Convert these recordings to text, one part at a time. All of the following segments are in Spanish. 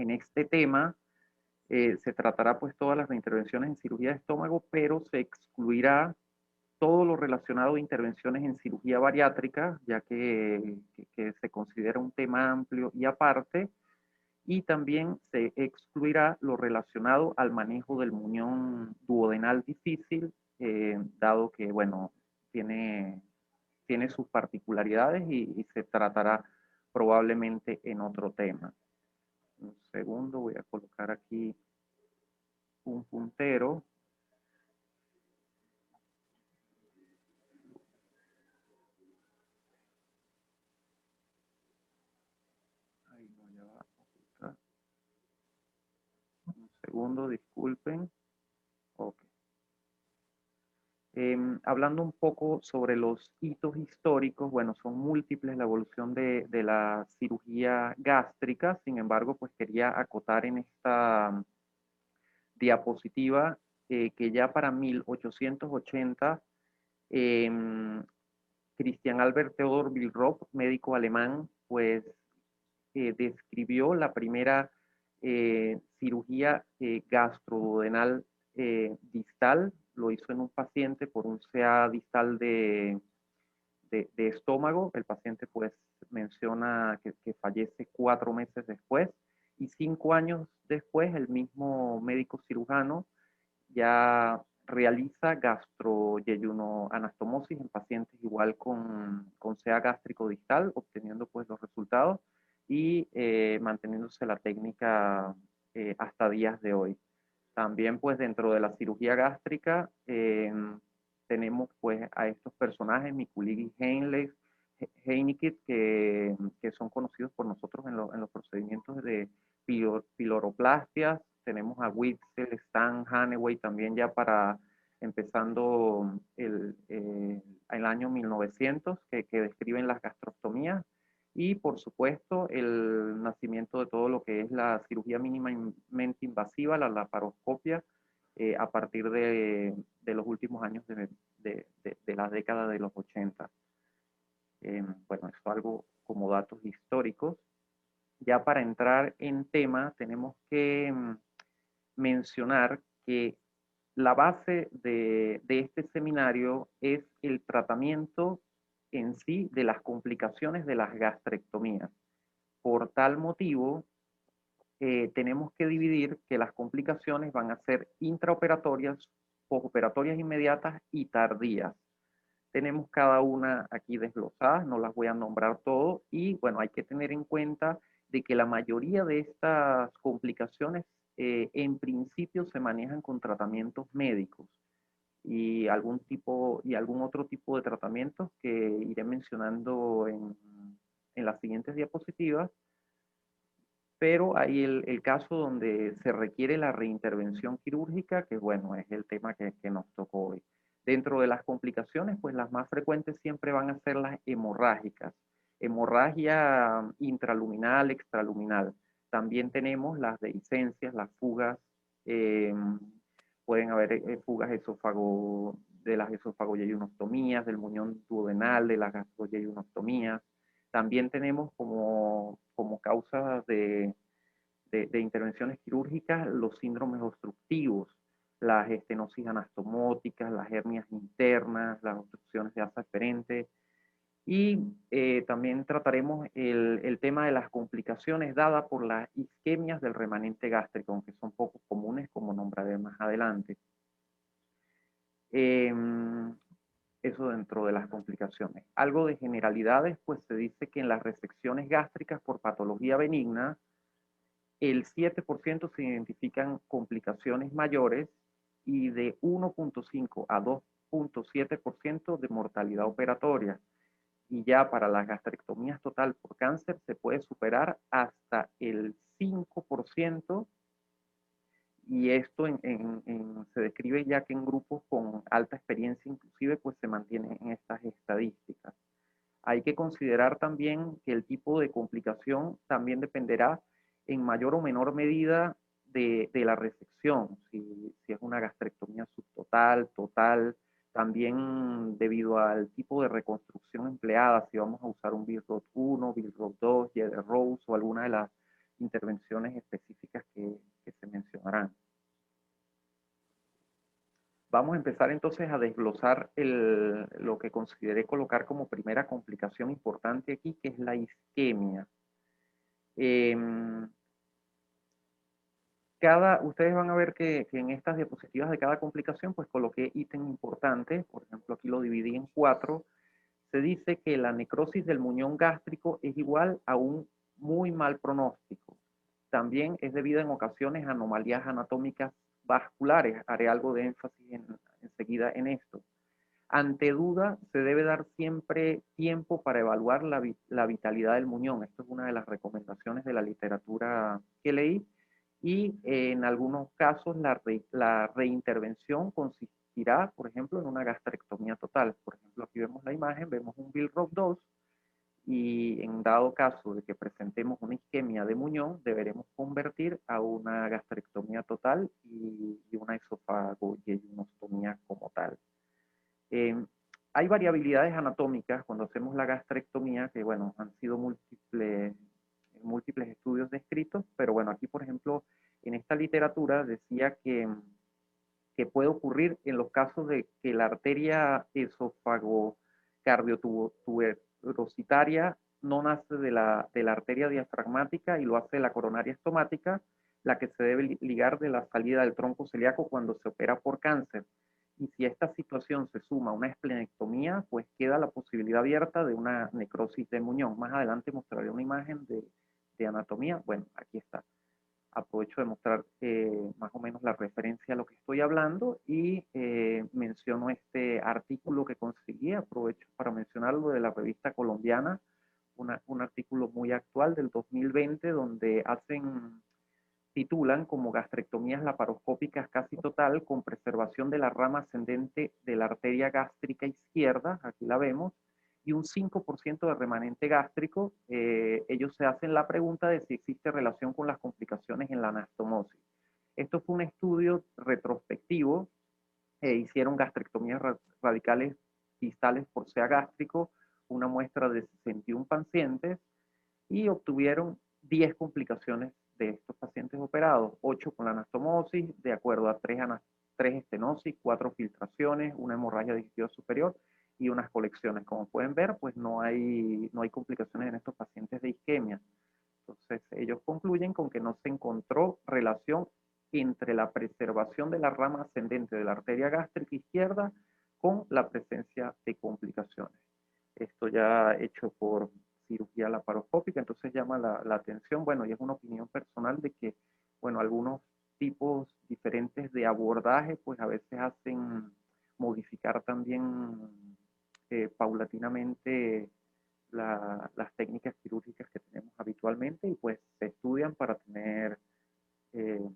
En este tema se tratará pues todas las intervenciones en cirugía de estómago, pero se excluirá todo lo relacionado a intervenciones en cirugía bariátrica, ya que se considera un tema amplio y aparte, y también se excluirá lo relacionado al manejo del muñón duodenal difícil, dado que, bueno, tiene sus particularidades y se tratará probablemente en otro tema. Un segundo, voy a colocar aquí un puntero. Ahí no, ya va. Un segundo, disculpen. Ok. Hablando un poco sobre los hitos históricos, bueno, son múltiples la evolución de la cirugía gástrica, sin embargo, pues quería acotar en esta diapositiva que ya para 1880, eh, Christian Albert Theodor Billroth, médico alemán, pues describió la primera cirugía gastroduodenal distal. Lo hizo en un paciente por un CA distal de estómago. El paciente pues menciona que fallece 4 meses después y 5 años después el mismo médico cirujano ya realiza gastroyeyunoanastomosis en pacientes igual con CA gástrico distal, obteniendo pues los resultados y manteniéndose la técnica hasta días de hoy. También pues dentro de la cirugía gástrica tenemos pues a estos personajes, Mikulicki Heinlein, Heinicke, que son conocidos por nosotros en los procedimientos de piloroplastias. Tenemos a Witzel, Stan, Haneway también ya para empezando el año 1900, que describen las gastrostomías. Y por supuesto el nacimiento de todo lo que es la cirugía mínimamente invasiva, la laparoscopia, a partir de los últimos años de la década de los 80. Bueno, esto algo como datos históricos. Ya para entrar en tema, tenemos que mencionar que la base de este seminario es el tratamiento en sí de las complicaciones de las gastrectomías. Por tal motivo, tenemos que dividir que las complicaciones van a ser intraoperatorias, posoperatorias inmediatas y tardías. Tenemos cada una aquí desglosadas, no las voy a nombrar todo y bueno, hay que tener en cuenta de que la mayoría de estas complicaciones en principio se manejan con tratamientos médicos y algún otro tipo de tratamientos que iré mencionando en las siguientes diapositivas, pero hay el caso donde se requiere la reintervención quirúrgica, que bueno, es el tema que nos tocó hoy. Dentro de las complicaciones, pues las más frecuentes siempre van a ser las hemorrágicas, hemorragia intraluminal, extraluminal. También tenemos las dehiscencias, las fugas, eh, pueden haber fugas de las esofagoyeyunostomías, del muñón duodenal, de las gastroyeyunostomías. También tenemos como causas de intervenciones quirúrgicas los síndromes obstructivos, las estenosis anastomóticas, las hernias internas, las obstrucciones de asa aferente. Y también trataremos el tema de las complicaciones dadas por las isquemias del remanente gástrico, aunque son poco comunes, como nombraré más adelante. Eso dentro de las complicaciones. Algo de generalidades, pues se dice que en las resecciones gástricas por patología benigna, el 7% se identifican complicaciones mayores y de 1.5 a 2.7% de mortalidad operatoria. Y ya para las gastrectomías total por cáncer se puede superar hasta el 5%, y esto se describe ya que en grupos con alta experiencia inclusive pues se mantienen en estas estadísticas. Hay que considerar también que el tipo de complicación también dependerá en mayor o menor medida de la resección, si es una gastrectomía subtotal, total, también debido al tipo de reconstrucción empleada, si vamos a usar un Billroth 1, Billroth 2, Jeder Rose o alguna intervenciones específicas que se mencionarán. Vamos a empezar entonces a desglosar lo que consideré colocar como primera complicación importante aquí, que es la isquemia. Ustedes van a ver que en estas diapositivas de cada complicación, pues coloqué ítem importantes. Por ejemplo, aquí lo dividí en 4. Se dice que la necrosis del muñón gástrico es igual a un muy mal pronóstico. También es debida en ocasiones a anomalías anatómicas vasculares. Haré algo de énfasis enseguida en esto. Ante duda, se debe dar siempre tiempo para evaluar la vitalidad del muñón. Esto es una de las recomendaciones de la literatura que leí. Y en algunos casos la reintervención consistirá, por ejemplo, en una gastrectomía total. Por ejemplo, aquí vemos la imagen, vemos un Billroth 2 y en dado caso de que presentemos una isquemia de muñón, deberemos convertir a una gastrectomía total y una esofagoyejunostomía como tal. Hay variabilidades anatómicas cuando hacemos la gastrectomía, que bueno, han sido múltiples estudios descritos, pero bueno, aquí por ejemplo, en esta literatura decía que puede ocurrir en los casos de que la arteria esofagocardiotuberositaria no nace de la arteria diafragmática y lo hace la coronaria estomática, la que se debe ligar de la salida del tronco celíaco cuando se opera por cáncer. Y si esta situación se suma a una esplenectomía, pues queda la posibilidad abierta de una necrosis de muñón. Más adelante mostraré una imagen de anatomía. Bueno, aquí está. Aprovecho de mostrar más o menos la referencia a lo que estoy hablando y menciono este artículo que conseguí. Aprovecho para mencionarlo de la revista colombiana, un artículo muy actual del 2020 donde titulan como gastrectomías laparoscópicas casi total con preservación de la rama ascendente de la arteria gástrica izquierda, aquí la vemos, y un 5% de remanente gástrico. Ellos se hacen la pregunta de si existe relación con las complicaciones en la anastomosis. Esto fue un estudio retrospectivo, hicieron gastrectomías radicales distales por sea gástrico, una muestra de 61 pacientes, y obtuvieron 10 complicaciones de estos pacientes operados, 8 con la anastomosis, de acuerdo a 3 estenosis, 4 filtraciones, una hemorragia digestiva superior y unas colecciones. Como pueden ver, pues no hay complicaciones en estos pacientes de isquemia. Entonces, ellos concluyen con que no se encontró relación entre la preservación de la rama ascendente de la arteria gástrica izquierda con la presencia de complicaciones. Esto ya hecho por cirugía laparoscópica, entonces llama la atención, bueno, y es una opinión personal de que, bueno, algunos tipos diferentes de abordaje, pues a veces hacen modificar también paulatinamente las técnicas quirúrgicas que tenemos habitualmente y pues se estudian para tener eh,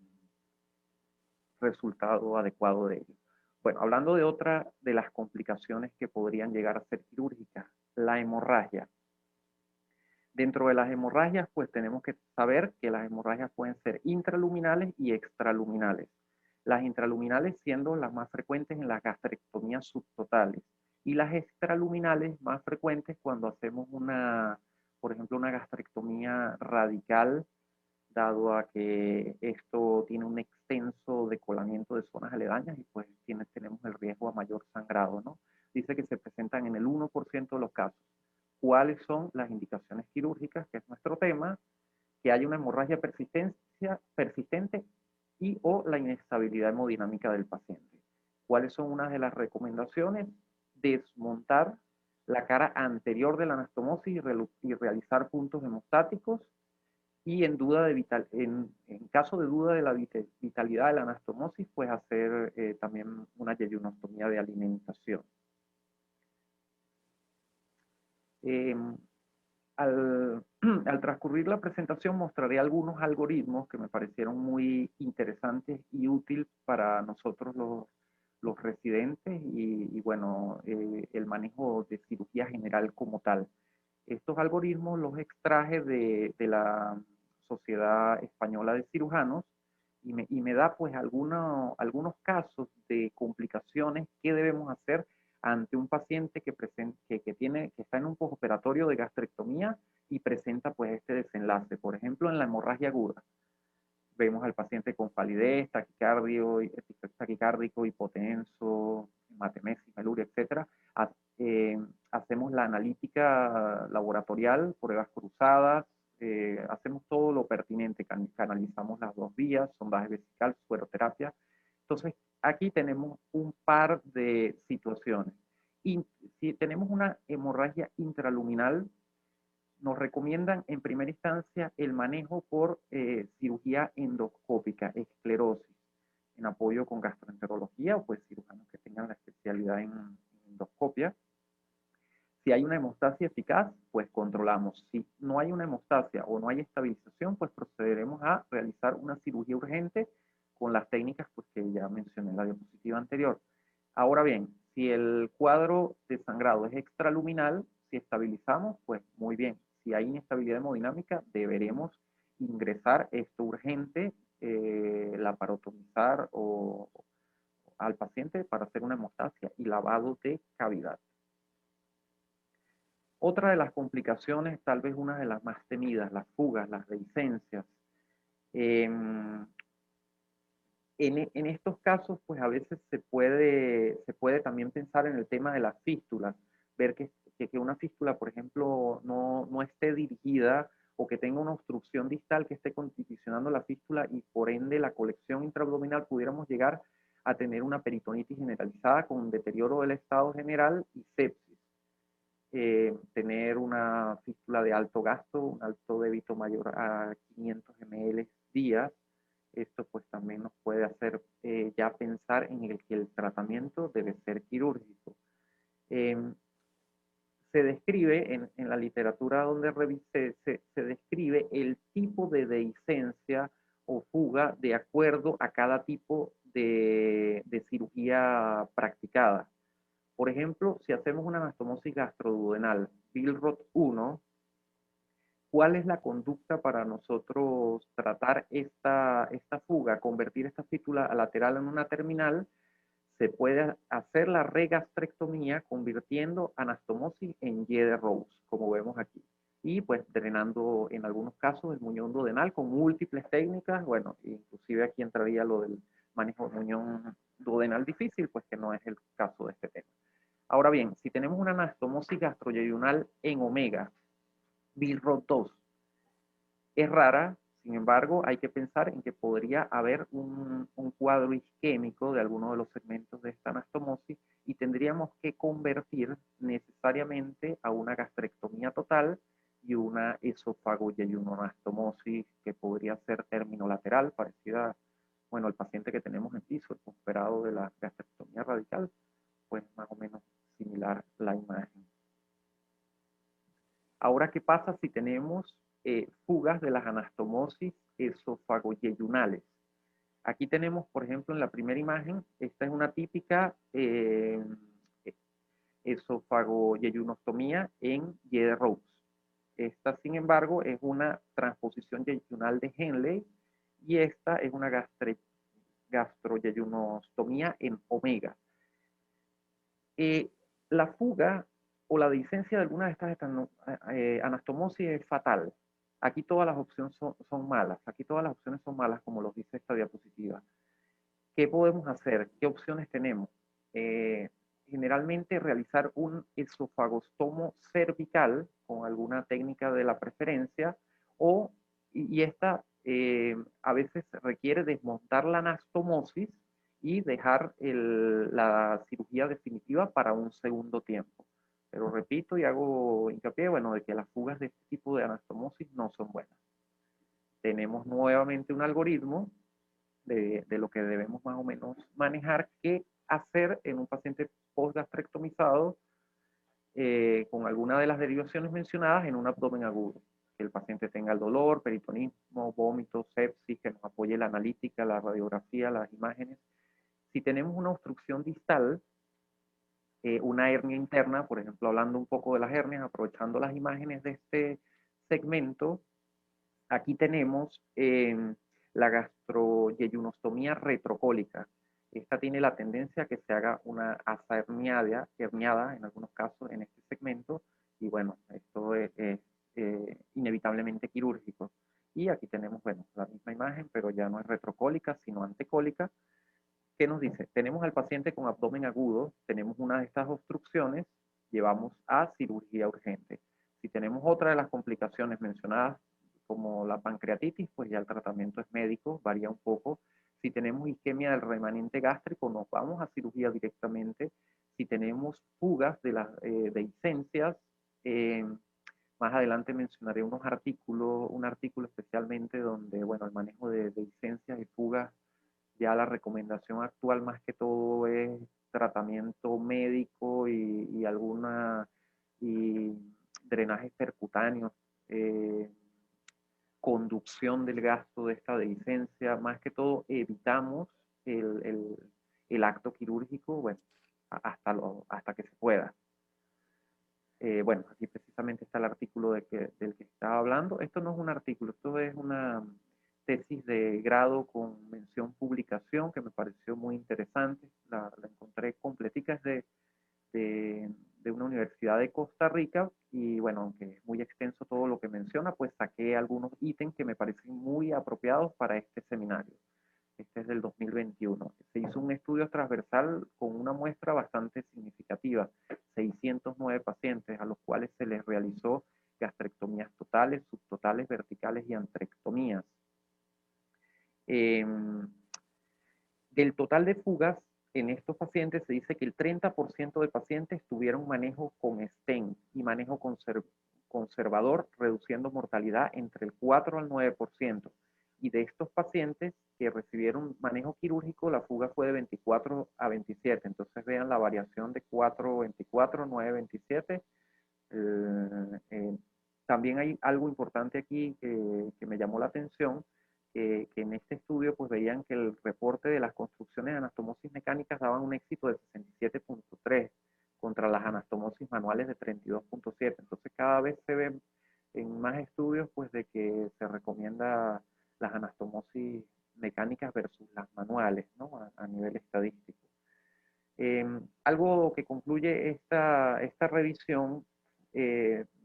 resultado adecuado de ello. Bueno, hablando de otra de las complicaciones que podrían llegar a ser quirúrgicas, la hemorragia. Dentro de las hemorragias, pues tenemos que saber que las hemorragias pueden ser intraluminales y extraluminales. Las intraluminales siendo las más frecuentes en las gastrectomías subtotales y las extraluminales más frecuentes cuando hacemos por ejemplo, una gastrectomía radical, dado a que esto tiene un extenso decolamiento de zonas aledañas y pues tenemos el riesgo a mayor sangrado, ¿no? Dice que se presentan en el 1% de los casos. ¿Cuáles son las indicaciones quirúrgicas, que es nuestro tema? Que haya una hemorragia persistente y o la inestabilidad hemodinámica del paciente. ¿Cuáles son unas de las recomendaciones? Desmontar la cara anterior de la anastomosis y realizar puntos hemostáticos, y en caso de duda de la vitalidad de la anastomosis, pues hacer también una yejunostomía de alimentación. Al transcurrir la presentación mostraré algunos algoritmos que me parecieron muy interesantes y útiles para nosotros los residentes y bueno, el manejo de cirugía general como tal. Estos algoritmos los extraje de la Sociedad Española de Cirujanos y me da pues algunos casos de complicaciones que debemos hacer ante un paciente que está en un postoperatorio de gastrectomía y presenta pues este desenlace. Por ejemplo, en la hemorragia aguda, vemos al paciente con palidez, taquicárdico, hipotenso, hematemesis, meluria, etc. Hacemos la analítica laboratorial, pruebas cruzadas, hacemos todo lo pertinente, canalizamos las dos vías, sondaje vesical, sueroterapia. Entonces, aquí tenemos un par de situaciones. Y si tenemos una hemorragia intraluminal, nos recomiendan en primera instancia el manejo por cirugía endoscópica, esclerosis, en apoyo con gastroenterología o pues cirujanos que tengan la especialidad en endoscopia. Si hay una hemostasia eficaz, pues controlamos. Si no hay una hemostasia o no hay estabilización, pues procederemos a realizar una cirugía urgente con las técnicas pues, que ya mencioné en la diapositiva anterior. Ahora bien, si el cuadro de sangrado es extraluminal, si estabilizamos, pues muy bien. Si hay inestabilidad hemodinámica, deberemos ingresar esto urgente, laparotomizar al paciente para hacer una hemostasia y lavado de cavidad. Otra de las complicaciones, tal vez una de las más temidas, las fugas, las dehiscencias. En estos casos, pues a veces se puede también pensar en el tema de las fístulas, ver que una fístula, por ejemplo, no esté dirigida o que tenga una obstrucción distal que esté condicionando la fístula y por ende la colección intraabdominal pudiéramos llegar a tener una peritonitis generalizada con un deterioro del estado general y sepsis. Tener una fístula de alto gasto, un alto débito mayor a 500 ml días. Esto pues también nos puede hacer ya pensar en que el tratamiento debe ser quirúrgico. Se describe en la literatura donde revisé, se describe el tipo de dehiscencia o fuga de acuerdo a cada tipo de cirugía practicada. Por ejemplo, si hacemos una anastomosis gastroduodenal, Billroth 1, ¿cuál es la conducta para nosotros tratar esta fuga, convertir esta fístula lateral en una terminal? Se puede hacer la regastrectomía convirtiendo anastomosis en Y de Rose, como vemos aquí. Y pues drenando en algunos casos el muñón duodenal con múltiples técnicas, bueno, inclusive aquí entraría lo del manejo del muñón duodenal difícil, pues que no es el caso de este tema. Ahora bien, si tenemos una anastomosis gastroyeyunal en omega, Billroth 2, es rara, sin embargo, hay que pensar en que podría haber un cuadro isquémico de alguno de los segmentos de esta anastomosis y tendríamos que convertir necesariamente a una gastrectomía total y una esofagoyeyunoanastomosis que podría ser terminolateral, parecida, bueno, al paciente que tenemos en piso, el operado de la gastrectomía radical, pues más o menos similar la imagen. Ahora, ¿qué pasa si tenemos fugas de las anastomosis esofagoyeyunales? Aquí tenemos, por ejemplo, en la primera imagen, esta es una típica esofagoyeyunostomía en Y de Rose. Esta, sin embargo, es una transposición yeyunal de Henle y esta es una gastroyeyunostomía en omega. La fuga o la dehiscencia de alguna de estas anastomosis es fatal. Aquí todas las opciones son malas. Aquí todas las opciones son malas, como lo dice esta diapositiva. ¿Qué podemos hacer? ¿Qué opciones tenemos? Generalmente realizar un esofagostomo cervical con alguna técnica de la preferencia y esta a veces requiere desmontar la anastomosis y dejar la cirugía definitiva para un segundo tiempo. Pero repito y hago hincapié, bueno, de que las fugas de este tipo de anastomosis no son buenas. Tenemos nuevamente un algoritmo de lo que debemos más o menos manejar, qué hacer en un paciente postgastrectomizado con alguna de las derivaciones mencionadas en un abdomen agudo. Que el paciente tenga el dolor, peritonismo, vómitos, sepsis, que nos apoye la analítica, la radiografía, las imágenes. Si tenemos una obstrucción distal, una hernia interna, por ejemplo, hablando un poco de las hernias, aprovechando las imágenes de este segmento, aquí tenemos la gastroyeyunostomía retrocólica. esta tiene la tendencia a que se haga una asa herniada en algunos casos en este segmento, y bueno, esto es inevitablemente quirúrgico. Y aquí tenemos, bueno, la misma imagen, pero ya no es retrocólica, sino antecólica. ¿Qué nos dice? Tenemos al paciente con abdomen agudo, tenemos una de estas obstrucciones, llevamos a cirugía urgente. Si tenemos otra de las complicaciones mencionadas, como la pancreatitis, pues ya el tratamiento es médico, varía un poco. Si tenemos isquemia del remanente gástrico, nos vamos a cirugía directamente. Si tenemos fugas de dehiscencias, más adelante mencionaré un artículo especialmente donde, bueno, el manejo de dehiscencias y fugas, ya la recomendación actual más que todo es tratamiento médico y drenajes percutáneos, conducción del gasto de esta dehiscencia. Más que todo evitamos el, el, el acto quirúrgico, bueno, hasta que se pueda. Bueno, aquí precisamente está el artículo del que estaba hablando. Esto no es un artículo, esto es una tesis de grado con mención publicación que me pareció muy interesante. La encontré completica, es de una universidad de Costa Rica, y bueno, aunque es muy extenso todo lo que menciona, pues saqué algunos ítems que me parecen muy apropiados para este seminario. Este es del 2021. Se hizo un estudio transversal con una muestra bastante significativa, 609 pacientes, a los cuales se les realizó gastrectomías totales, subtotales, verticales y antrectomías. Del total de fugas, en estos pacientes se dice que el 30% de pacientes tuvieron manejo con stent y manejo conservador, reduciendo mortalidad entre el 4 al 9%. Y de estos pacientes que recibieron manejo quirúrgico, la fuga fue de 24 a 27. Entonces vean la variación de 4, 24, 9, 27. También hay algo importante aquí que me llamó la atención, que en este estudio pues veían que el reporte de las construcciones de anastomosis mecánicas daban un éxito de 67.3 contra las anastomosis manuales de 32.7. Entonces cada vez se ve en más estudios pues de que se recomienda las anastomosis mecánicas versus las manuales, ¿no? A nivel estadístico. Algo que concluye esta revisión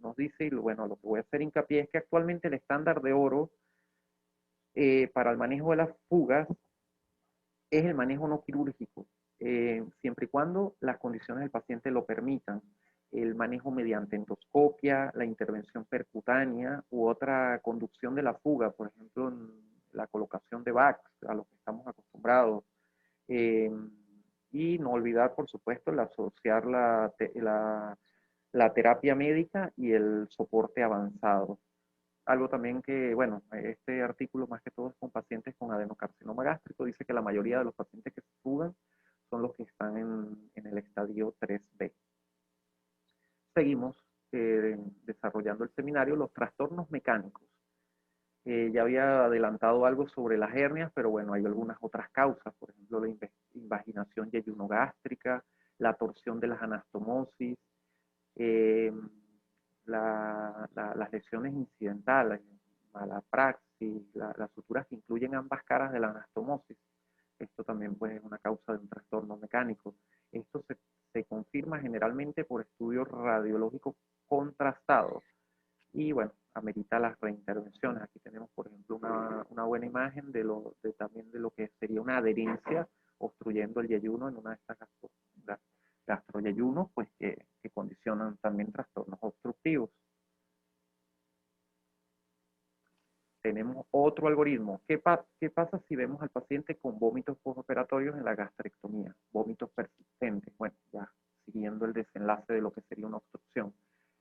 nos dice, y bueno, lo que voy a hacer hincapié es que actualmente el estándar de oro para el manejo de las fugas es el manejo no quirúrgico, siempre y cuando las condiciones del paciente lo permitan. El manejo mediante endoscopia, la intervención percutánea u otra conducción de la fuga, por ejemplo, en la colocación de VACs, a lo que estamos acostumbrados. Y no olvidar, por supuesto, el asociar la terapia médica y el soporte avanzado. Algo también que, bueno, este artículo más que todo es con pacientes con adenocarcinoma gástrico. Dice que la mayoría de los pacientes que se fugan son los que están en el estadio 3B. Seguimos desarrollando el seminario, los trastornos mecánicos. Ya había adelantado algo sobre las hernias, pero bueno, hay algunas otras causas, por ejemplo, la invaginación yeyunogástrica, la torsión de las anastomosis, eh, las lesiones incidentales, mala praxis, las suturas que incluyen ambas caras de la anastomosis. Esto también pues, es una causa de un trastorno mecánico. Esto se confirma generalmente por estudios radiológicos contrastados. Y bueno, amerita las reintervenciones. Aquí tenemos, por ejemplo, una buena imagen también de lo que sería una adherencia obstruyendo el yeyuno en una de estas gastroyeyunos, pues que condicionan también trastornos obstructivos. Tenemos otro algoritmo. ¿Qué pasa si vemos al paciente con vómitos postoperatorios en la gastrectomía? Vómitos persistentes. Bueno, ya siguiendo el desenlace de lo que sería una obstrucción.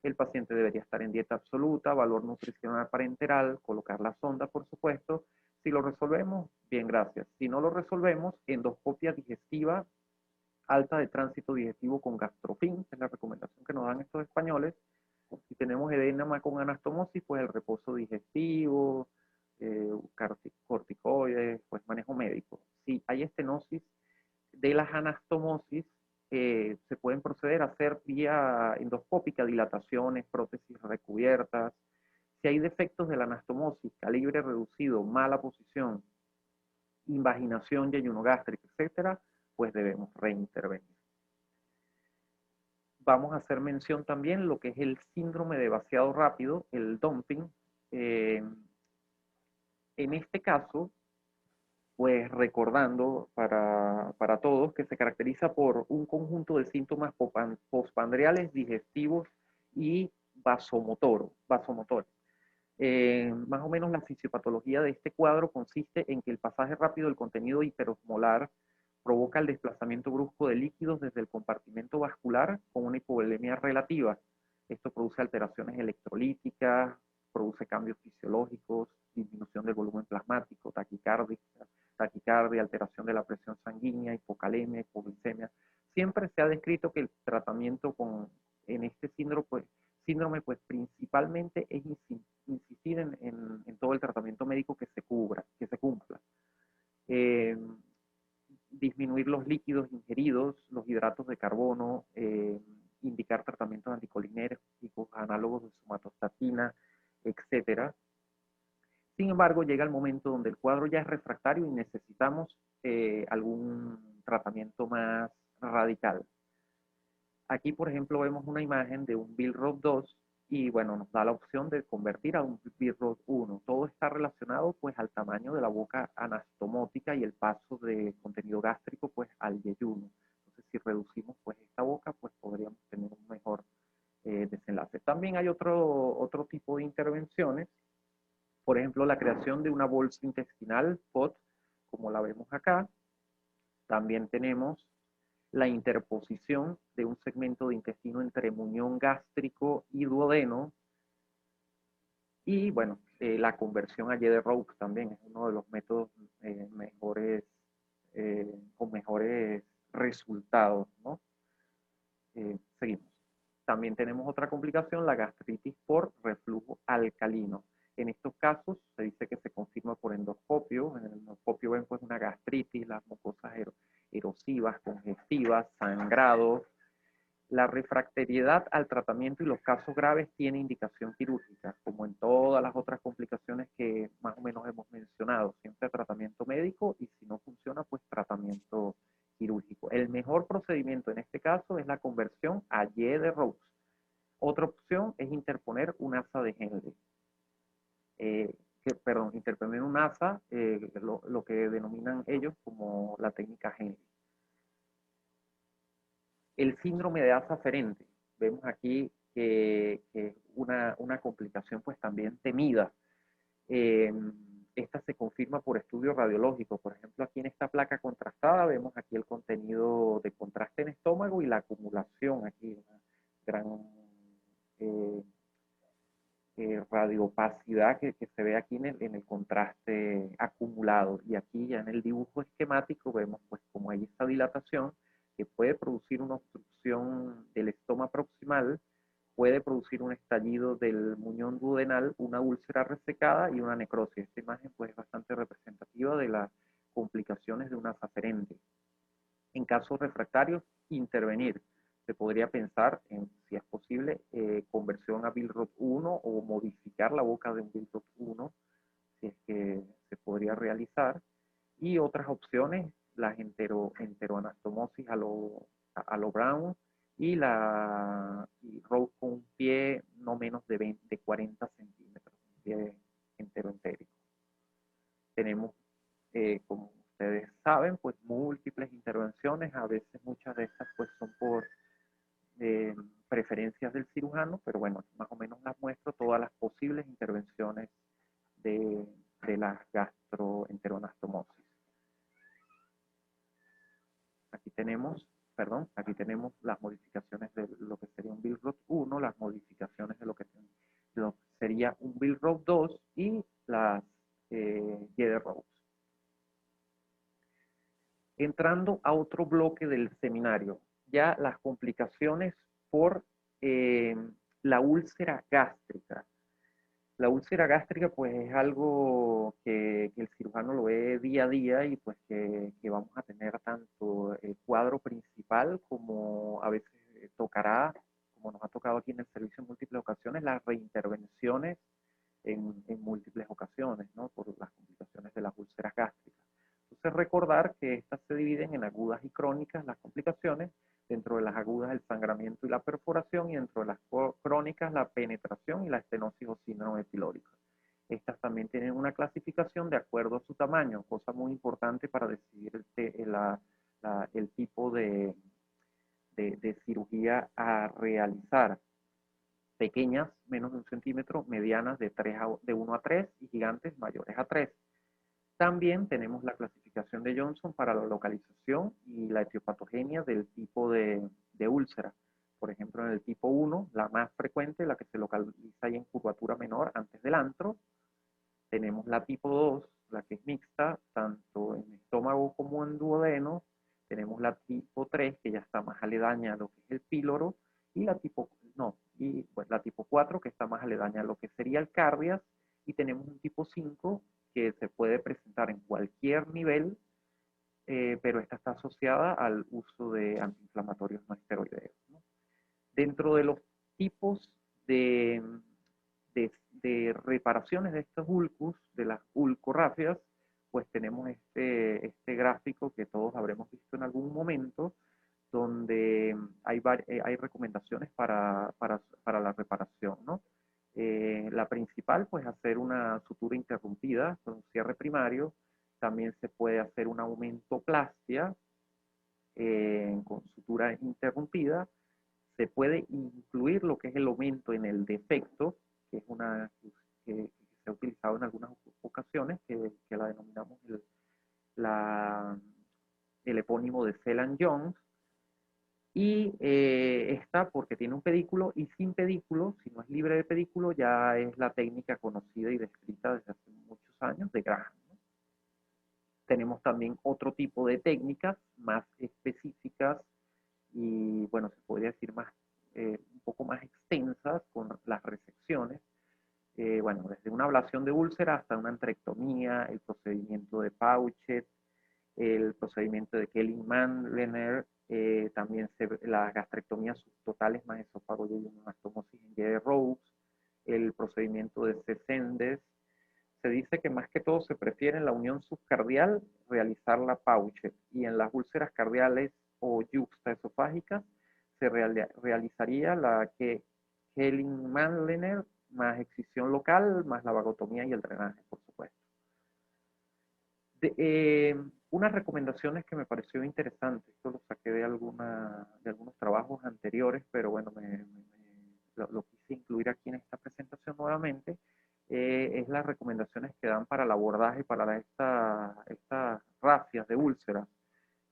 El paciente debería estar en dieta absoluta, valor nutricional parenteral, colocar la sonda, por supuesto. Si lo resolvemos, bien, gracias. Si no lo resolvemos, endoscopia digestiva, alta de tránsito digestivo con gastrofín, es la recomendación que nos dan estos españoles. Si tenemos edema con anastomosis, pues el reposo digestivo, corticoides, pues manejo médico. Si hay estenosis de las anastomosis, se pueden proceder a hacer vía endoscópica, dilataciones, prótesis recubiertas. Si hay defectos de la anastomosis, calibre reducido, mala posición, invaginación yeyunogástrica, etcétera, pues debemos reintervenir. Vamos a hacer mención también lo que es el síndrome de vaciado rápido, el dumping. En este caso, pues recordando para todos que se caracteriza por un conjunto de síntomas postprandiales, digestivos y vasomotores. Más o menos la fisiopatología de este cuadro consiste en que el pasaje rápido del contenido hiperosmolar provoca el desplazamiento brusco de líquidos desde el compartimento vascular con una hipovolemia relativa. Esto produce alteraciones electrolíticas, produce cambios fisiológicos, disminución del volumen plasmático, taquicardia, alteración de la presión sanguínea, hipocalemia, hipoglicemia. Siempre se ha descrito que el tratamiento en este síndrome pues principalmente es insistir en todo el tratamiento médico que se cumpla. Disminuir los líquidos ingeridos, los hidratos de carbono, indicar tratamientos anticolinérgicos, análogos de somatostatina, etcétera. Sin embargo, llega el momento donde el cuadro ya es refractario y necesitamos algún tratamiento más radical. Aquí, por ejemplo, vemos una imagen de un Billroth 2 y, bueno, nos da la opción de convertir a un Billroth 1. Todo está relacionado, pues, al tamaño de la boca anastomótica y el paso de contenido gástrico, pues, al yeyuno. Entonces, si reducimos, pues, esta boca, pues, podríamos tener un mejor desenlace. También hay otro tipo de intervenciones. Por ejemplo, la creación de una bolsa intestinal, POT, como la vemos acá. También tenemos la interposición de un segmento de intestino entre muñón gástrico y duodeno. Y bueno, la conversión a Jeder-Roux también es uno de los métodos con mejores resultados, ¿no? Seguimos. También tenemos otra complicación, la gastritis por reflujo alcalino. En estos casos se dice que se confirma por endoscopio. En el endoscopio ven pues una gastritis, las mucosas erosivas, congestivas, sangrado. La refractariedad al tratamiento y los casos graves tiene indicación quirúrgica, como en todas las otras complicaciones que más o menos hemos mencionado. Siempre tratamiento médico y si no funciona, pues tratamiento quirúrgico. El mejor procedimiento en este caso es la conversión a Jeder-Roux. Otra opción es interponer un asa de Henle. Interponer un asa, lo que denominan ellos como la técnica Henle. El síndrome de asa aferente. Vemos aquí que es una complicación pues también temida. Esta se confirma por estudios radiológicos. Por ejemplo, aquí en esta placa contrastada vemos aquí el contenido de contraste en estómago y la acumulación aquí, una gran radiopacidad que se ve aquí en el contraste acumulado. Y aquí ya en el dibujo esquemático vemos pues como hay esta dilatación que puede producir una obstrucción del estoma proximal, puede producir un estallido del muñón duodenal, una úlcera resecada y una necrosis. Esta imagen pues es bastante representativa de las complicaciones de una asa aferente. En casos refractarios, intervenir. Se podría pensar en, si es posible, conversión a Billroth 1 o modificar la boca de un Billroth 1, si es que se podría realizar. Y otras opciones, las enteroanastomosis a lo Brown y Roux con un pie no menos de 40 centímetros, un pie enteroentérico. Tenemos, como ustedes saben, pues múltiples intervenciones, a veces muchas de estas pues son por preferencias del cirujano, pero bueno, más o menos las muestro todas las posibles intervenciones de la gastroenteroanastomosis. Aquí tenemos las modificaciones de lo que sería un Billroth 1, las modificaciones de lo que sería un Billroth 2 y las Jeder-Roux. Entrando a otro bloque del seminario, ya las complicaciones por la úlcera gástrica. La úlcera gástrica pues es algo que el cirujano lo ve día a día y pues que vamos a tener tanto el cuadro principal como a veces tocará, como nos ha tocado aquí en el servicio en múltiples ocasiones, las reintervenciones en múltiples ocasiones, ¿no? Por las complicaciones de las úlceras gástricas. Entonces entonces recordar que estas se dividen en agudas y crónicas, las complicaciones. Dentro de las agudas, el sangramiento y la perforación, y dentro de las crónicas, la penetración y la estenosis o síndrome pilórico. Estas también tienen una clasificación de acuerdo a su tamaño, cosa muy importante para decidir el tipo de cirugía a realizar. Pequeñas, menos de 1 centímetro, medianas de 1 a 3 y gigantes mayores a 3. También tenemos la clasificación de Johnson para la localización y la etiopatogenia del tipo de úlcera. Por ejemplo, en el tipo 1, la más frecuente, la que se localiza ahí en curvatura menor antes del antro. Tenemos la tipo 2, la que es mixta, tanto en estómago como en duodeno. Tenemos la tipo 3, que ya está más aledaña a lo que es el píloro. Y la tipo, no, y pues la tipo 4, que está más aledaña a lo que sería el cardias. Y tenemos un tipo 5, que se puede presentar en cualquier nivel, pero esta está asociada al uso de antiinflamatorios no esteroideos, ¿no? Dentro de los tipos de reparaciones de estos ulcus, de las ulcorrafias, pues tenemos este gráfico que todos habremos visto en algún momento, donde hay recomendaciones para la reparación, ¿no? La principal, pues hacer una sutura interrumpida con un cierre primario. También se puede hacer una aumentoplastia con sutura interrumpida. Se puede incluir lo que es el aumento en el defecto, que es una que se ha utilizado en algunas ocasiones, que la denominamos el epónimo de Celan-Jones. Y esta porque tiene un pedículo, y sin pedículo, si no es libre de pedículo, ya es la técnica conocida y descrita desde hace muchos años de Graham, ¿no? Tenemos también otro tipo de técnicas más específicas y, bueno, se podría decir más, un poco más extensas, con las resecciones. Bueno, desde una ablación de úlcera hasta una antrectomía, el procedimiento de Pauchet, el procedimiento de Kelly-Mandlener, también las gastrectomías subtotales más esófago y anastomosis en Jere-Roux, el procedimiento de Cessendes. Se dice que más que todo se prefiere en la unión subcardial realizar la Pauchet, y en las úlceras cardiales o yuxtaesofágicas se realizaría la Kelly-Mandlener más excisión local, más la vagotomía y el drenaje, por supuesto. Unas recomendaciones que me pareció interesante, esto lo saqué de algunos trabajos anteriores, pero bueno, lo quise incluir aquí en esta presentación nuevamente, es las recomendaciones que dan para el abordaje para estas rafias de úlceras.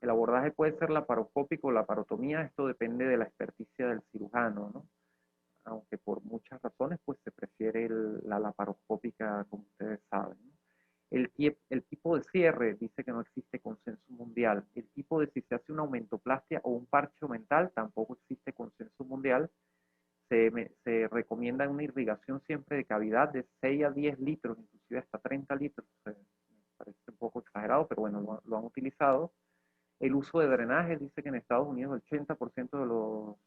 El abordaje puede ser laparoscópico o laparotomía, esto depende de la experticia del cirujano, ¿no? Aunque por muchas razones pues se prefiere la laparoscópica, como ustedes saben, ¿no? El tipo de cierre dice que no existe consenso mundial. El tipo de si se hace una aumentoplastia o un parche mental tampoco existe consenso mundial. Se recomienda una irrigación siempre de cavidad de 6 a 10 litros, inclusive hasta 30 litros. Me parece un poco exagerado, pero bueno, lo han utilizado. El uso de drenaje dice que en Estados Unidos el 80%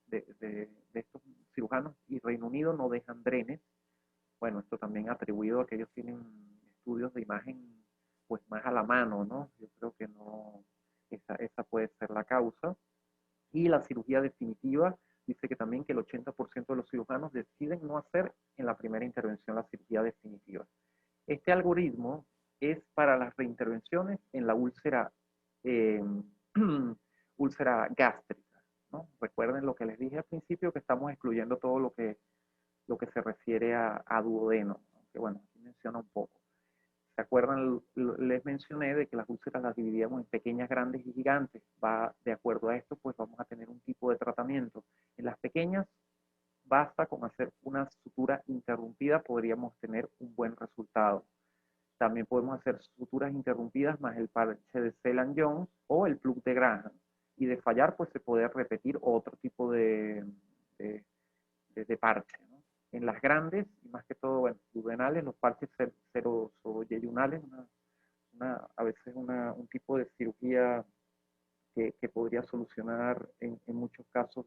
de estos cirujanos y Reino Unido no dejan drenes. Bueno, esto también atribuido a que ellos tienen estudios de imagen pues más a la mano, ¿no? Yo creo que no, esa puede ser la causa. Y la cirugía definitiva dice que también que el 80% de los cirujanos deciden no hacer en la primera intervención la cirugía definitiva. Este algoritmo es para las reintervenciones en la úlcera, eh, úlcera gástrica, ¿no? Recuerden lo que les dije al principio, que estamos excluyendo todo lo que se refiere a duodeno, aunque bueno, aquí menciona un poco. ¿Se acuerdan? Les mencioné de que las úlceras las dividíamos en pequeñas, grandes y gigantes. Va de acuerdo a esto, pues vamos a tener un tipo de tratamiento. En las pequeñas, basta con hacer una sutura interrumpida, podríamos tener un buen resultado. También podemos hacer suturas interrumpidas más el parche de Celan-Jones o el plug de Graham. Y de fallar, pues se puede repetir otro tipo de parche, ¿no? En las grandes, y más que todo, bueno, duodenales, los parches serosoyeyunales, a veces un tipo de cirugía que podría solucionar en muchos casos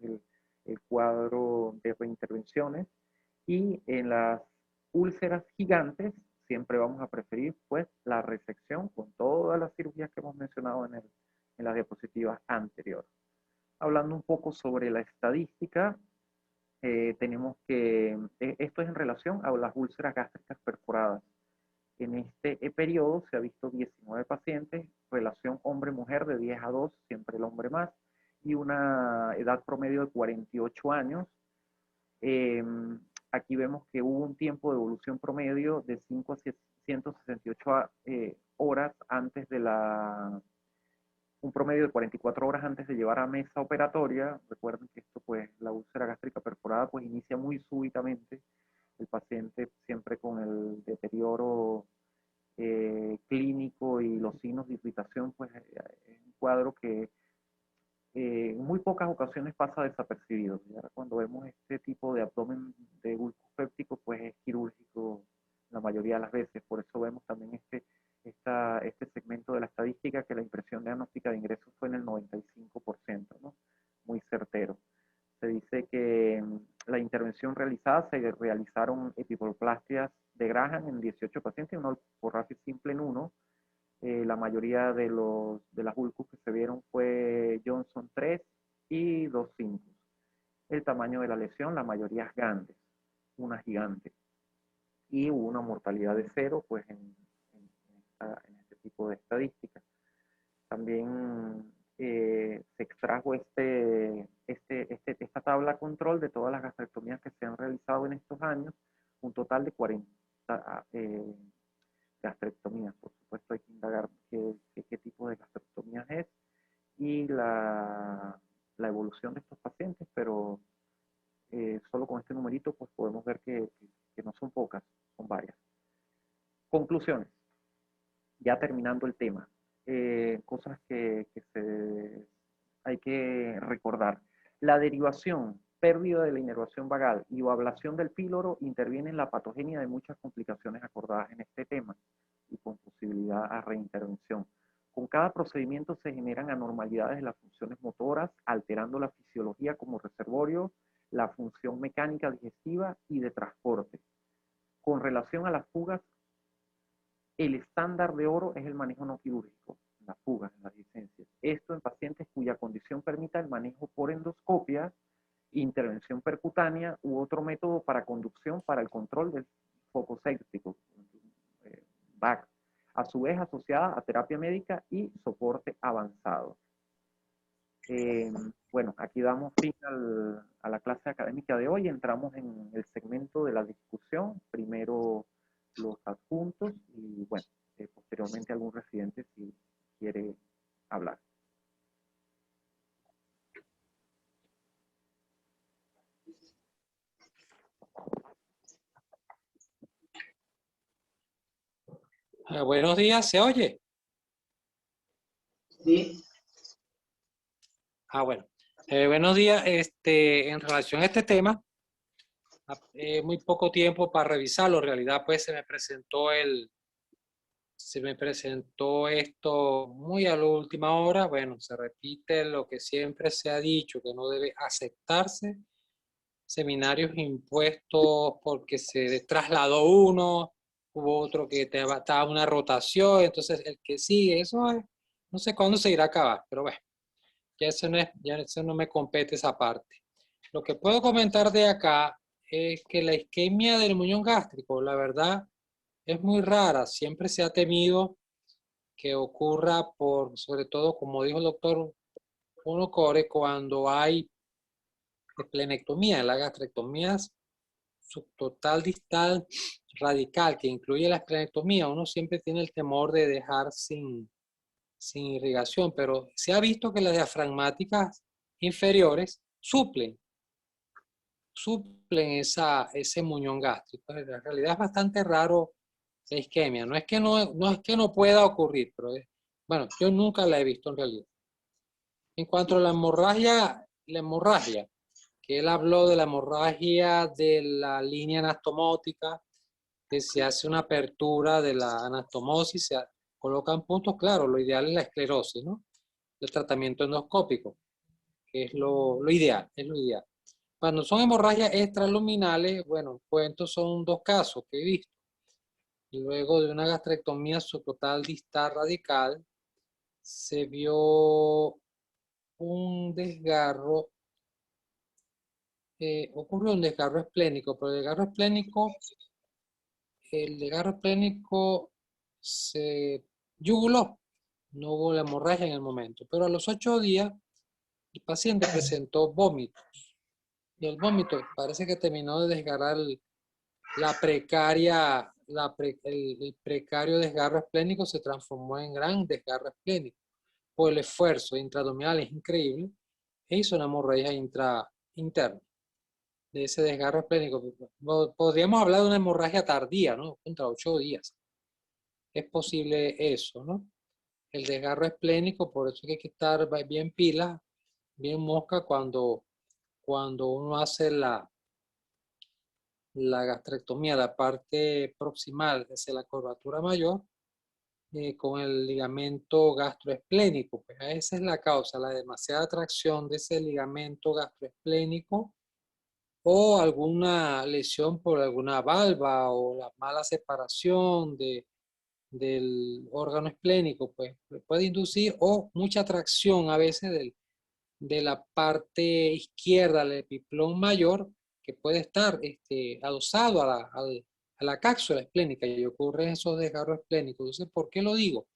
el cuadro de reintervenciones. Y en las úlceras gigantes siempre vamos a preferir pues la resección con todas las cirugías que hemos mencionado en las diapositivas anteriores. Hablando un poco sobre la estadística, tenemos que, esto es en relación a las úlceras gástricas perforadas. En este periodo se ha visto 19 pacientes, relación hombre-mujer de 10 a 2, siempre el hombre más, y una edad promedio de 48 años. Aquí vemos que hubo un tiempo de evolución promedio de 5 a 168 horas antes de un promedio de 44 horas antes de llevar a mesa operatoria. Recuerden que esto, pues, la úlcera gástrica perforada, pues, inicia muy súbitamente. El paciente siempre con el deterioro clínico y los signos de irritación, pues, es un cuadro que en muy pocas ocasiones pasa desapercibido. Ya cuando vemos este tipo de abdomen de bulbo péptico, pues es quirúrgico la mayoría de las veces. Por eso vemos también este segmento de la estadística, que la impresión diagnóstica de ingresos fue en el 95%, ¿no? Muy certero. Se dice que la intervención realizada, se realizaron epiploplastias de Graham en 18 pacientes y una ortografía simple en uno. La mayoría de las ulcus que se vieron fue Johnson 3 y 2 5. El tamaño de la lesión, la mayoría es grande, una gigante. Y hubo una mortalidad de 0, pues, en este tipo de estadísticas. También se extrajo esta tabla control de todas las gastrectomías que se han realizado en estos años, un total de 40 gastrectomías. Por supuesto hay que indagar qué tipo de gastrectomías es y la evolución de estos pacientes, pero solo con este numerito pues podemos ver que no son pocas, son varias. Conclusiones, ya terminando el tema, cosas que hay que recordar. La derivación, pérdida de la inervación vagal y o ablación del píloro interviene en la patogenia de muchas complicaciones acordadas en este tema y con posibilidad a reintervención. Con cada procedimiento se generan anormalidades en las funciones motoras, alterando la fisiología como reservorio, la función mecánica digestiva y de transporte. Con relación a las fugas, el estándar de oro es el manejo no quirúrgico, las fugas, las licencias. Esto en pacientes cuya condición permita el manejo por endoscopia, intervención percutánea u otro método para conducción para el control del foco séptico, BAC, a su vez asociada a terapia médica y soporte avanzado. Bueno, aquí damos fin a la clase académica de hoy. Entramos en el segmento de la discusión. Primero los adjuntos y, bueno, posteriormente algún residente si quiere hablar. Buenos días, ¿se oye? Sí. Bueno. Buenos días. En relación a este tema, muy poco tiempo para revisarlo. En realidad, pues se me presentó esto muy a la última hora. Bueno, se repite lo que siempre se ha dicho, que no debe aceptarse seminarios impuestos porque se trasladó uno, hubo otro que estaba una rotación, entonces el que sigue, eso es, no sé cuándo se irá a acabar, pero bueno, ya eso no me compete esa parte. Lo que puedo comentar de acá es que la isquemia del muñón gástrico, la verdad, es muy rara. Siempre se ha temido que ocurra sobre todo, como dijo el doctor Uno Core, cuando hay esplenectomía. La gastrectomía subtotal distal radical, que incluye la esplenectomía, uno siempre tiene el temor de dejar sin irrigación, pero se ha visto que las diafragmáticas inferiores suplen ese muñón gástrico. En realidad es bastante raro la isquemia. No es que no pueda ocurrir, pero bueno, yo nunca la he visto en realidad. En cuanto a la hemorragia, que él habló de la hemorragia de la línea anastomótica, que se hace una apertura de la anastomosis, se colocan puntos, claro, lo ideal es la esclerosis, ¿no? El tratamiento endoscópico, que es lo ideal, es lo ideal. Cuando son hemorragias extraluminales, bueno, cuento son dos casos que he visto. luego de una gastrectomía subtotal distal radical, se vio un desgarro, ocurrió un desgarro esplénico, pero el desgarro esplénico se yuguló, no hubo la hemorragia en el momento, pero a los 8 días el paciente presentó vómitos y el vómito parece que terminó de desgarrar la precaria, el precario desgarro esplénico se transformó en gran desgarro esplénico. Por el esfuerzo intraabdominal es increíble e hizo una hemorragia interna de ese desgarro esplénico. Podríamos hablar de una hemorragia tardía, ¿no? Contra 8 días. Es posible eso, ¿no? El desgarro esplénico, por eso hay que estar bien pilas, bien mosca cuando uno hace la gastrectomía, la parte proximal hacia la curvatura mayor, con el ligamento gastroesplénico. Pues esa es la causa, la demasiada tracción de ese ligamento gastroesplénico o alguna lesión por alguna valva o la mala separación del órgano esplénico, pues puede inducir o mucha tracción a veces de la parte izquierda del epiplón mayor que puede estar adosado a la cápsula esplénica y ocurren esos desgarros esplénicos. Entonces, ¿por qué lo digo?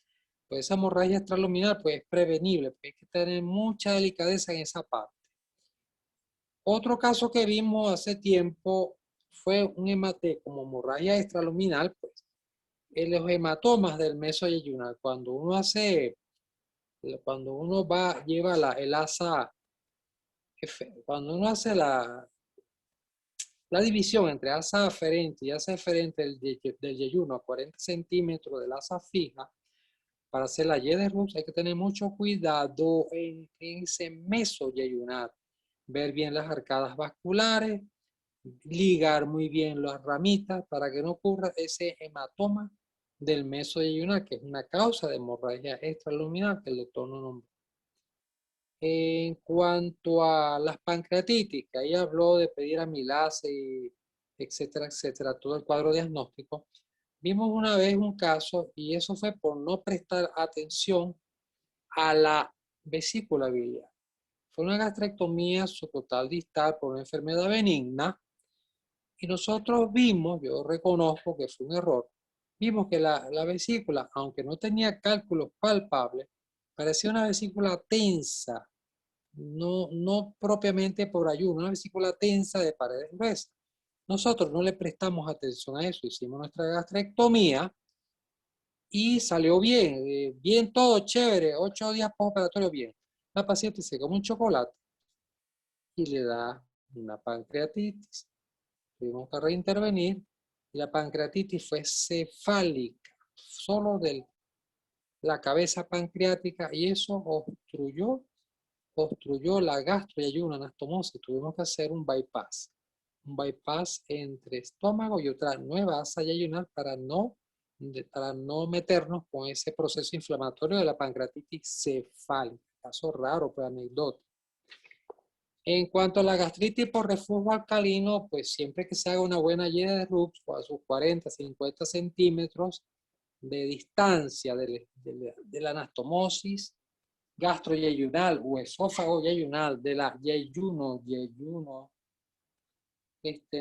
Pues esa hemorragia extraluminal pues, es prevenible, pues hay que tener mucha delicadeza en esa parte. Otro caso que vimos hace tiempo fue un hematoma como hemorragia extraluminal, pues los hematomas del mesoyeyunal. Cuando uno lleva el asa, cuando uno hace la división entre asa aferente y asa eferente del yeyuno a 40 centímetros del asa fija, para hacer la Y de Rux hay que tener mucho cuidado en ese mesoyeyunal. Ver bien las arcadas vasculares, ligar muy bien las ramitas para que no ocurra ese hematoma del mesoyeyunal, que es una causa de hemorragia extraluminal que el doctor no nombró. En cuanto a las pancreatitis, que ahí habló de pedir amilasa, y etcétera, etcétera, todo el cuadro diagnóstico, vimos una vez un caso y eso fue por no prestar atención a la vesícula biliar. Fue una gastrectomía subtotal distal por una enfermedad benigna y nosotros vimos, yo reconozco que fue un error, vimos que la vesícula, aunque no tenía cálculos palpables, parecía una vesícula tensa, no propiamente por ayuno, una vesícula tensa de paredes gruesas. Nosotros no le prestamos atención a eso, hicimos nuestra gastrectomía y salió bien, bien todo, chévere, 8 días postoperatorio bien. La paciente se come un chocolate y le da una pancreatitis. Tuvimos que reintervenir y la pancreatitis fue cefálica, solo de la cabeza pancreática y eso obstruyó la gastroyeyuno anastomosis. Tuvimos que hacer un bypass entre estómago y otra nueva asa yeyunal para no meternos con ese proceso inflamatorio de la pancreatitis cefálica. Caso raro, pues anecdótico. En cuanto a la gastritis por reflujo alcalino, pues siempre que se haga una buena Y de Rux, a sus 40, 50 centímetros de distancia de la anastomosis gastroyeyunal o esófago yeyunal, de la yeyuno,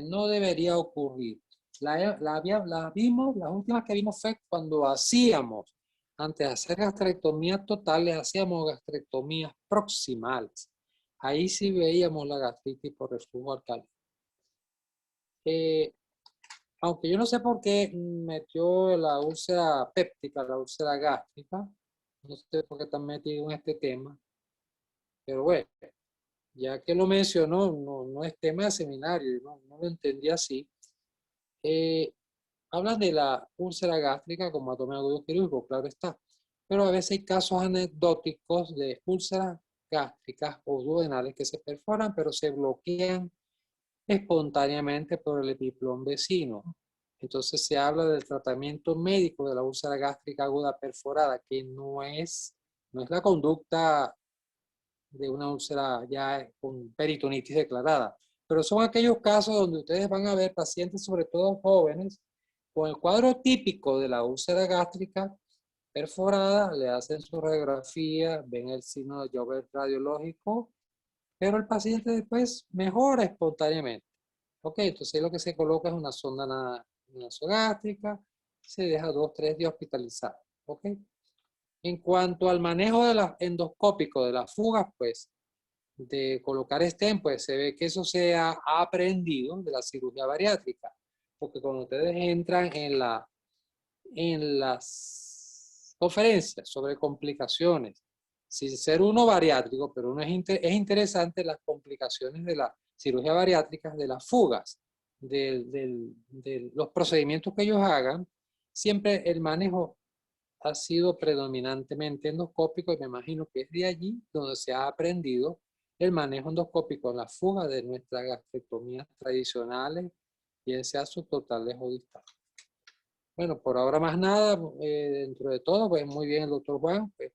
no debería ocurrir. Las últimas que vimos fue cuando antes de hacer gastrectomías totales, hacíamos gastrectomías proximales. Ahí sí veíamos la gastritis por reflujo alcalino. Aunque yo no sé por qué metió la úlcera péptica, la úlcera gástrica, no sé por qué están metidos en este tema, pero bueno, ya que lo mencionó, no es tema de seminario, no lo entendí así. Hablan de la úlcera gástrica como abdomen agudo quirúrgico, claro está, pero a veces hay casos anecdóticos de úlceras gástricas o duodenales que se perforan, pero se bloquean espontáneamente por el epiplón vecino. Entonces se habla del tratamiento médico de la úlcera gástrica aguda perforada, que no es la conducta de una úlcera ya con peritonitis declarada. Pero son aquellos casos donde ustedes van a ver pacientes, sobre todo jóvenes, Con el cuadro típico de la úlcera gástrica perforada, le hacen su radiografía, ven el signo de Joubert radiológico, pero el paciente después mejora espontáneamente. Ok, entonces lo que se coloca es una sonda nasogástrica, se deja 2 o 3 días hospitalizado. Ok. En cuanto al manejo de endoscópico de las fugas, pues, de colocar stent, pues se ve que eso se ha aprendido de la cirugía bariátrica, porque cuando ustedes entran en las conferencias sobre complicaciones, sin ser uno bariátrico, pero uno es interesante las complicaciones de la cirugía bariátrica, de las fugas, de los procedimientos que ellos hagan, siempre el manejo ha sido predominantemente endoscópico y me imagino que es de allí donde se ha aprendido el manejo endoscópico en la fuga de nuestras gastrectomías tradicionales, bien sea subtotales o distales. Bueno, por ahora más nada, dentro de todo, pues muy bien el doctor Juan, pues,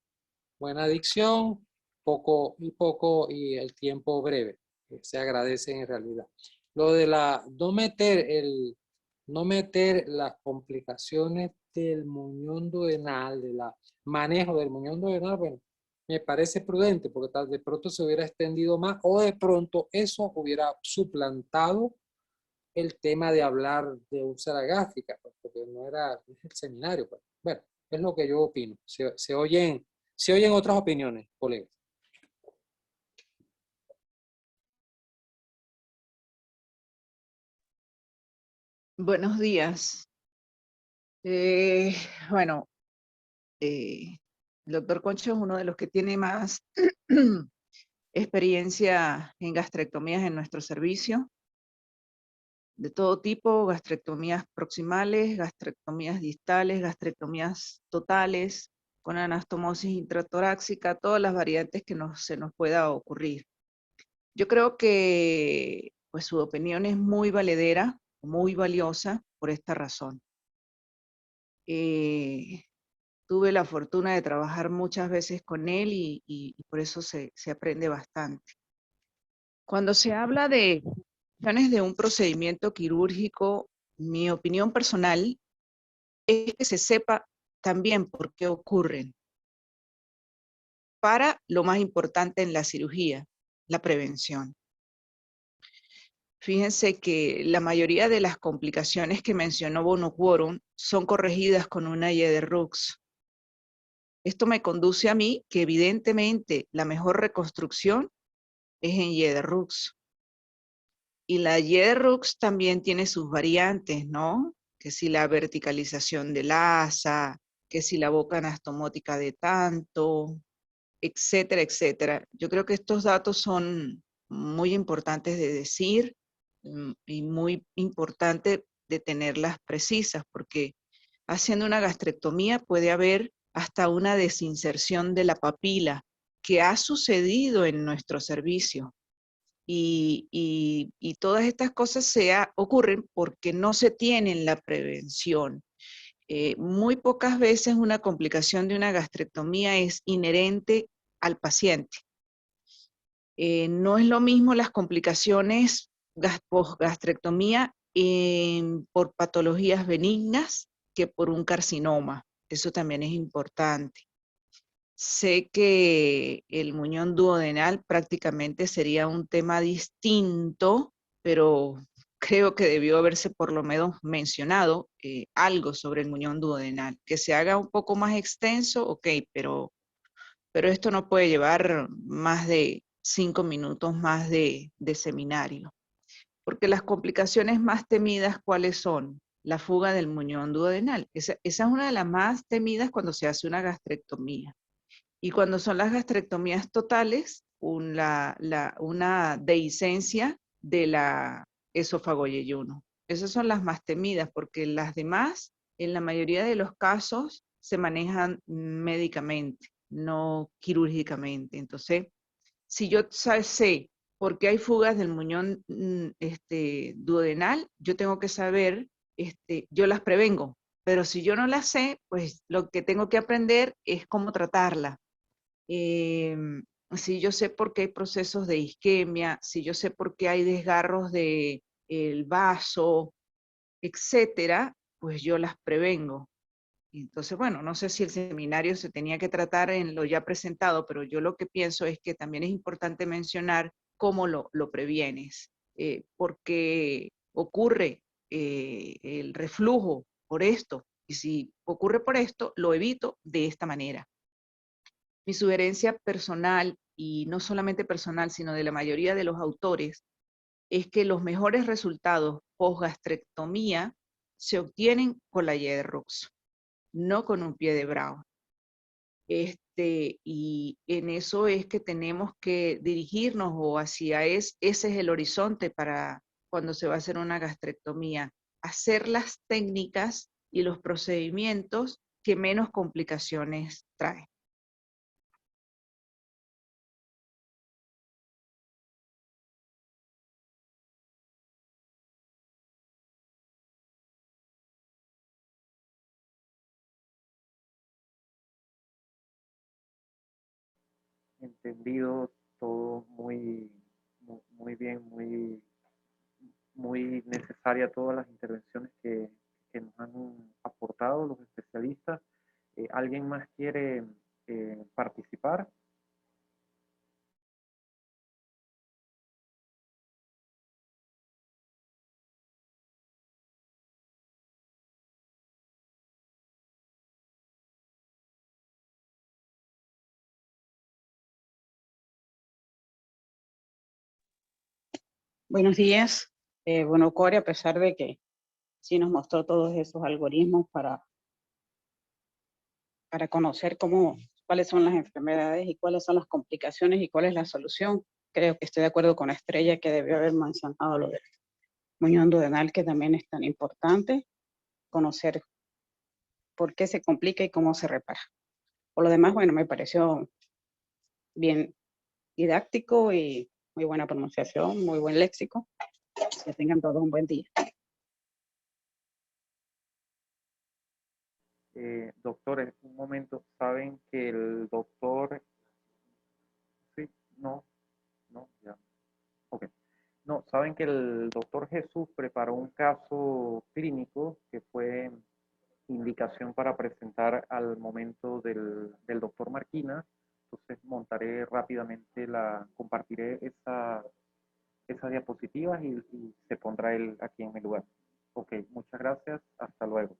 buena dicción, poco y el tiempo breve, que se agradece en realidad. Lo de no meter las complicaciones del muñón duodenal, del manejo del muñón duodenal, bueno, me parece prudente porque tal de pronto se hubiera extendido más o de pronto eso hubiera suplantado el tema de hablar de úlcera gástrica, pues, porque no era el seminario. Pues. Bueno, es lo que yo opino. Se oyen otras opiniones, colegas. Buenos días. Bueno, el doctor Concho es uno de los que tiene más experiencia en gastrectomías en nuestro servicio, de todo tipo, gastrectomías proximales, gastrectomías distales, gastrectomías totales, con anastomosis intratorácica, todas las variantes que se nos pueda ocurrir. Yo creo que pues, su opinión es muy valedera, muy valiosa por esta razón. Tuve la fortuna de trabajar muchas veces con él y por eso se aprende bastante. Cuando se habla de un procedimiento quirúrgico, mi opinión personal es que se sepa también por qué ocurren. Para lo más importante en la cirugía, la prevención. Fíjense que la mayoría de las complicaciones que mencionó Bono Quorum son corregidas con una Yeder-Rux. Esto me conduce a mí que evidentemente la mejor reconstrucción es en Yeder-Rux. Y la Yeder-Rux también tiene sus variantes, ¿no? Que si la verticalización del asa, que si la boca anastomótica de tanto, etcétera, etcétera. Yo creo que estos datos son muy importantes de decir y muy importante de tenerlas precisas, porque haciendo una gastrectomía puede haber hasta una desinserción de la papila, que ha sucedido en nuestro servicio. Y todas estas cosas ocurren porque no se tiene la prevención. Muy pocas veces una complicación de una gastrectomía es inherente al paciente. No es lo mismo las complicaciones post-gastrectomía por patologías benignas que por un carcinoma. Eso también es importante. Sé que el muñón duodenal prácticamente sería un tema distinto, pero creo que debió haberse por lo menos mencionado algo sobre el muñón duodenal. Que se haga un poco más extenso, ok, pero esto no puede llevar más de 5 minutos más de seminario. Porque las complicaciones más temidas, ¿cuáles son? La fuga del muñón duodenal. Esa es una de las más temidas cuando se hace una gastrectomía. Y cuando son las gastrectomías totales, una dehiscencia de la esófago-yeyuno. Esas son las más temidas, porque las demás, en la mayoría de los casos, se manejan médicamente, no quirúrgicamente. Entonces, si yo sé por qué hay fugas del muñón duodenal, yo tengo que saber, yo las prevengo. Pero si yo no las sé, pues lo que tengo que aprender es cómo tratarla. Si yo sé por qué hay procesos de isquemia, si yo sé por qué hay desgarros del vaso, etcétera, pues yo las prevengo. Entonces, bueno, no sé si el seminario se tenía que tratar en lo ya presentado, pero yo lo que pienso es que también es importante mencionar cómo lo previenes, porque ocurre el reflujo por esto, y si ocurre por esto, lo evito de esta manera. Mi sugerencia personal, y no solamente personal, sino de la mayoría de los autores, es que los mejores resultados post-gastrectomía se obtienen con la Rux, no con un pie de Brown. Y en eso es que tenemos que dirigirnos, o hacia ese es el horizonte para cuando se va a hacer una gastrectomía, hacer las técnicas y los procedimientos que menos complicaciones traen. Entendido todo muy bien, muy necesaria todas las intervenciones que nos han aportado los especialistas. ¿Alguien más quiere participar? Buenos días. Bueno, Core, a pesar de que sí nos mostró todos esos algoritmos para conocer cuáles son las enfermedades y cuáles son las complicaciones y cuál es la solución, creo que estoy de acuerdo con Estrella que debió haber mencionado lo del muñón duodenal, que también es tan importante conocer por qué se complica y cómo se repara. Por lo demás, bueno, me pareció bien didáctico y muy buena pronunciación, muy buen léxico. Que tengan todos un buen día. Doctores, un momento, ¿saben que el doctor... Sí, no, ya. Ok. No, ¿saben que el doctor Jesús preparó un caso clínico que fue indicación para presentar al momento del doctor Marquina? Entonces montaré rápidamente, compartiré esas diapositivas y se pondrá él aquí en mi lugar. Ok, muchas gracias, hasta luego.